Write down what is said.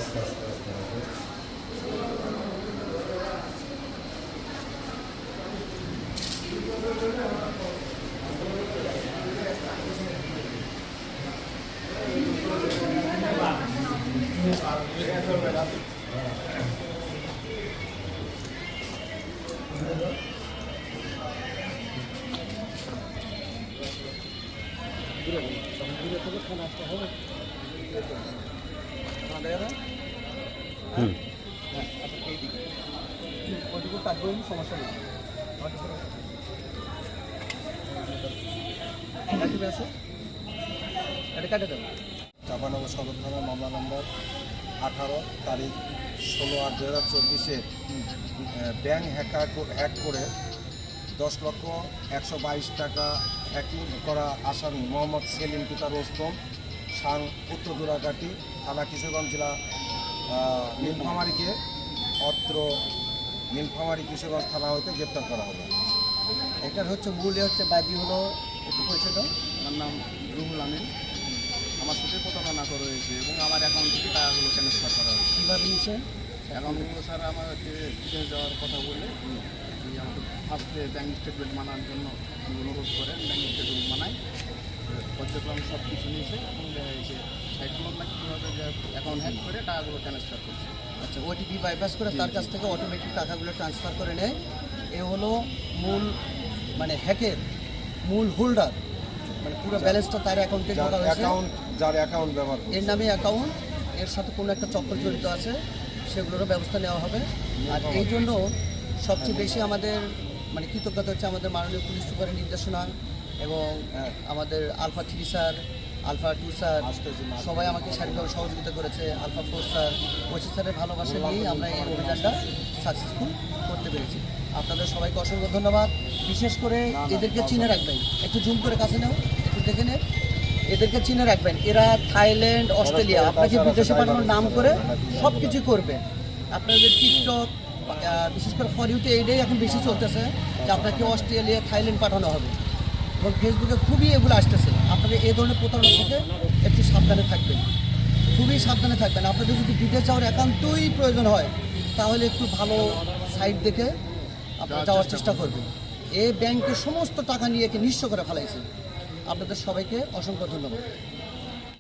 আস্তে আস্তে আস্তে আস্তে। সমস্যা নেই। এটা কাটে দেবো। চাঁপানগর সদর থানার মামলা নম্বর 18 তারিখ 16/8/2024 ব্যাংক হ্যাক করে 10,122,000 টাকা হ্যাকিং করা আসামি মোহাম্মদ সেলিম পিতা রোস্তম সাং উত্তর দুরাকাটি থানা কিশোরগঞ্জ জেলা নীলফামারীকে নীলফামারী কিশোরগঞ্জ থানা হইতে গ্রেপ্তার করা হলো। এটার মূল বাদী হলো একটু পরিচয় দাও। আমার নাম রুহুল আমিন। আমার সাথে প্রতারণা করা হয়েছে এবং আমার অ্যাকাউন্ট থেকে টাকাগুলো ট্রান্সফার করা হয়েছে। কীভাবে নিচ্ছে? অ্যাকাউন্টগুলো স্যার আমার বিদেশ যাওয়ার কথা বলে আমাকে ফার্স্টে ব্যাঙ্ক স্টেটমেন্ট বানানোর জন্য অনুরোধ করেন। ব্যাঙ্ক স্টেটমেন্ট বানাই পর্যক্রম সব কিছু নিয়েছে এবং দেখা গেছে সাইটগুলো নাকি কীভাবে অ্যাকাউন্ট হ্যাক করে টাকাগুলো ট্রান্সফার করছে। আচ্ছা, ওটিপি বাইপাস করে তার কাছ থেকে অটোমেটিক টাকাগুলো ট্রান্সফার করে নেয়। এ হলো মূল হ্যাকের মূল হোল্ডার, পুরো ব্যালেন্সটা তার অ্যাকাউন্টে ঢোকা হয়েছে। যার অ্যাকাউন্ট ব্যবহার এর নামে অ্যাকাউন্ট, এর সাথে কোনো একটা চক্র জড়িত আছে, সেগুলোরও ব্যবস্থা নেওয়া হবে। আর এই জন্য সবচেয়ে বেশি আমাদের কৃতজ্ঞতা হচ্ছে আমাদের মাননীয় পুলিশ সুপারের নির্দেশনা এবং আমাদের আলফা 3 স্যার, আলফা 2 স্যার সবাই আমাকে শারীরিকভাবে সহযোগিতা করেছে। আলফা 4 স্যার, ওসি স্যারের ভালোবাসা নিয়েই আমরা এই অভিযানটা সাকসেসফুল করতে পেরেছি। আপনাদের সবাইকে অসংখ্য ধন্যবাদ। বিশেষ করে এদেরকে চিনে রাখবেন, একটু জুম করে কাছে নাও, একটু দেখে নেন। এদেরকে চিনে রাখবেন, এরা থাইল্যান্ড, অস্ট্রেলিয়া আপনাকে বিদেশে পাঠানোর নাম করে সব কিছু করবে। আপনাদের টিকটক বিশেষ করে ফর ইউতে এইটাই এখন বেশি চলতেছে যে আপনাকে অস্ট্রেলিয়া, থাইল্যান্ড পাঠানো হবে এবং ফেসবুকে খুবই এগুলো আসতেছে। আপনাদের এই ধরনের প্রতারণা থেকে একটু সাবধানে থাকবেন, খুবই সাবধানে থাকবেন। আপনাদের যদি বিদেশ যাওয়ার একান্তই প্রয়োজন হয় তাহলে একটু ভালো সাইট দেখে আপনারা যাওয়ার চেষ্টা করবেন। এই ব্যাংকের সমস্ত টাকা নিয়ে একে নিঃস্ব করে ফেলাইছে। আপনাদের সবাইকে অসংখ্য ধন্যবাদ।